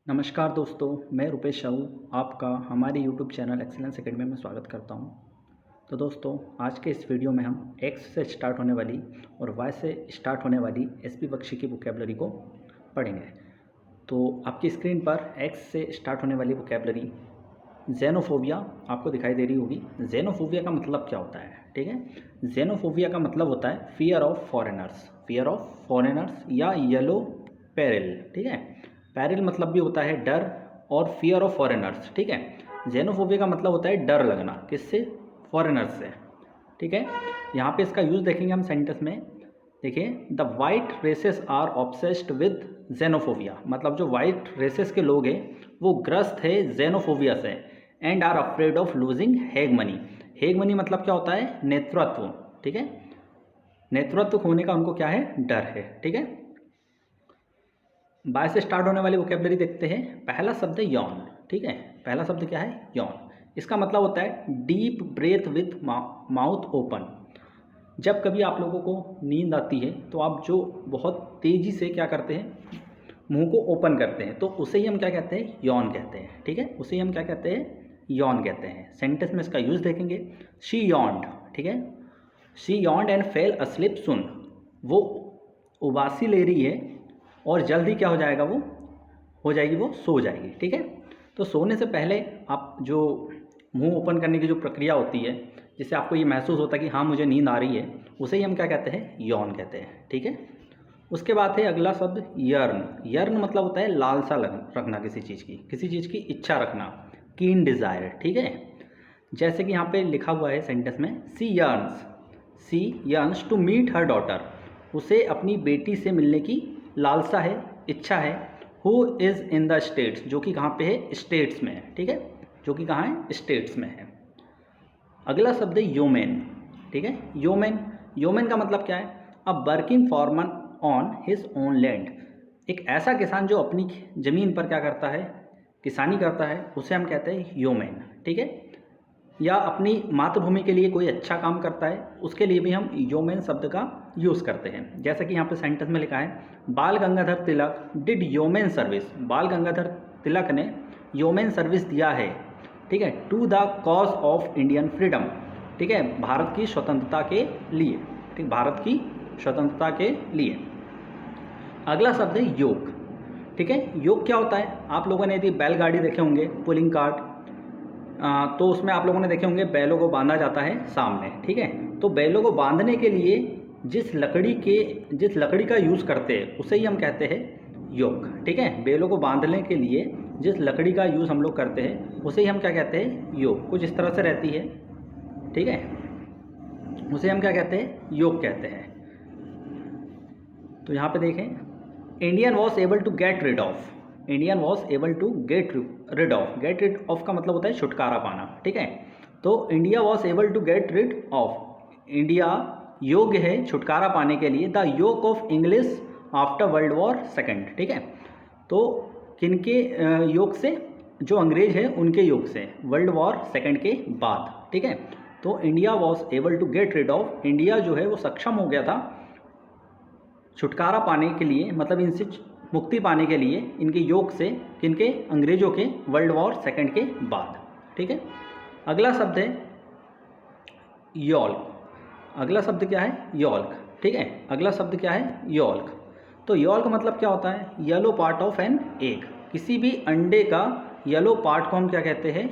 नमस्कार दोस्तों, मैं रुपेश साहू आपका हमारे YouTube चैनल एक्सीलेंस एकेडमी में स्वागत करता हूं। तो दोस्तों, आज के इस वीडियो में हम X से स्टार्ट होने वाली और Y से स्टार्ट होने वाली SP बख्शी की वोकैबुलरी को पढ़ेंगे। तो आपकी स्क्रीन पर X से स्टार्ट होने वाली वोकैबुलरी ज़ेनोफोबिया आपको दिखाई दे रही होगी। ज़ेनोफोबिया का मतलब क्या होता है? ठीक है, ज़ेनोफोबिया का मतलब होता है फियर ऑफ फॉरेनर्स या येलो पेरिल। ठीक है, पेरिल मतलब भी होता है डर और फियर ऑफ फॉरेनर्स। ठीक है, ज़ेनोफोबिया का मतलब होता है डर लगना, किससे? फॉरेनर्स से। ठीक है, यहाँ पे इसका यूज़ देखेंगे हम सेंटेंस में। देखिए, the white races are obsessed with xenophobia, मतलब जो वाइट रेसेस के लोग हैं वो ग्रस्त है ज़ेनोफोबिया से। And are afraid of losing hegemony. Hegemony मतलब क्या होता है? नेतृत्व। ठीक है, नेतृत्व खोने का उनको क्या है? डर है। ठीक है, बाय से स्टार्ट होने वाली वोकैबुलरी देखते हैं। पहला शब्द है यॉन। ठीक है, पहला शब्द क्या है? यॉन। इसका मतलब होता है deep breath with mouth open. जब कभी आप लोगों को नींद आती है तो आप जो बहुत तेज़ी से क्या करते हैं? मुंह को ओपन करते हैं, तो उसे ही हम क्या कहते हैं? यॉन कहते हैं। ठीक है, उसे ही हम क्या कहते हैं? यॉन कहते हैं। सेंटेंस में इसका यूज़ देखेंगे। She yawned. ठीक है, she yawned and fell asleep soon. वो उबासी ले रही है और जल्दी क्या हो जाएगा? वो हो जाएगी, वो सो जाएगी। ठीक है, तो सोने से पहले आप जो मुंह ओपन करने की जो प्रक्रिया होती है, जिससे आपको ये महसूस होता है कि हाँ मुझे नींद आ रही है, उसे ही हम क्या कहते हैं? यॉन कहते हैं। ठीक है, उसके बाद है अगला शब्द यर्न। यर्न मतलब होता है लालसा रखना किसी चीज़ की इच्छा रखना, कीन डिज़ायर। ठीक है, जैसे कि यहाँ पे लिखा हुआ है सेंटेंस में, she yearns to meet her daughter. उसे अपनी बेटी से मिलने की लालसा है, इच्छा है। Who is in the states, जो कि कहाँ पे है? स्टेट्स में है। ठीक है, जो कि कहाँ है? स्टेट्स में है। अगला शब्द है योमेन। ठीक है, योमेन का मतलब क्या है? A working Foreman on his own land. एक ऐसा किसान जो अपनी ज़मीन पर क्या करता है? किसानी करता है, उसे हम कहते हैं योमेन। ठीक है, या अपनी मातृभूमि के लिए कोई अच्छा काम करता है, उसके लिए भी हम योमेन शब्द का यूज़ करते हैं। जैसा कि यहाँ पे सेंटेंस में लिखा है, बाल गंगाधर तिलक डिड योमेन सर्विस। बाल गंगाधर तिलक ने योमेन सर्विस दिया है। ठीक है, to the cause of Indian freedom. ठीक है, भारत की स्वतंत्रता के लिए। ठीक, भारत की स्वतंत्रता के लिए। अगला शब्द है योग। ठीक है, योग क्या होता है? आप लोगों ने यदि बैलगाड़ी देखे होंगे, पुलिंग कार्ट, तो उसमें आप लोगों ने देखे होंगे बैलों को बांधा जाता है सामने। ठीक है, तो बैलों को बांधने के लिए जिस लकड़ी का यूज़ करते हैं उसे ही हम कहते हैं योग। ठीक है, बैलों को बांधने के लिए जिस लकड़ी का यूज़ हम लोग करते हैं उसे ही हम क्या कहते हैं? योग। कुछ इस तरह से रहती है। ठीक है, उसे हम क्या कहते हैं? योग कहते हैं। तो यहाँ पे देखें, Indian was able to get rid of. Indian was able to get rid of. Get rid of का मतलब होता है छुटकारा पाना। ठीक है, तो India was able to get rid of. India योग्य है छुटकारा पाने के लिए the yoke of English after world war second. ठीक है, तो किनके योग से? जो अंग्रेज है उनके योग से, वर्ल्ड वॉर सेकेंड के बाद। ठीक है, तो India was able to get rid of. India जो है वो सक्षम हो गया था छुटकारा पाने के लिए, मतलब इनसे मुक्ति पाने के लिए, इनके योग से, किनके? अंग्रेजों के, वर्ल्ड वॉर सेकेंड के बाद। ठीक है, अगला शब्द है यॉल्क। अगला शब्द क्या है? यॉल्क। ठीक है, अगला शब्द क्या है? यॉल्क। तो यॉल्क मतलब क्या होता है? Yellow part of an egg. किसी भी अंडे का येलो पार्ट को हम क्या कहते हैं?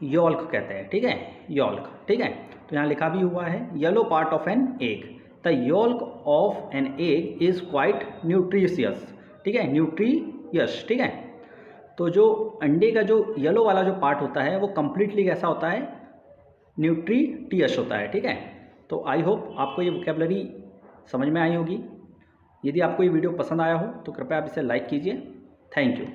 यॉल्क कहते हैं। ठीक है, यॉल्क। ठीक है, तो यहाँ लिखा भी हुआ है yellow part of an egg. The yolk of an egg is quite nutritious. ठीक है, न्यूट्रियस। ठीक है, तो जो अंडे का जो येलो वाला जो पार्ट होता है वो कम्प्लीटली कैसा होता है? न्यूट्रिटियस होता है। ठीक है, तो आई होप आपको ये वोकैबुलरी समझ में आई होगी। यदि आपको ये वीडियो पसंद आया हो तो कृपया आप इसे लाइक कीजिए। Thank you.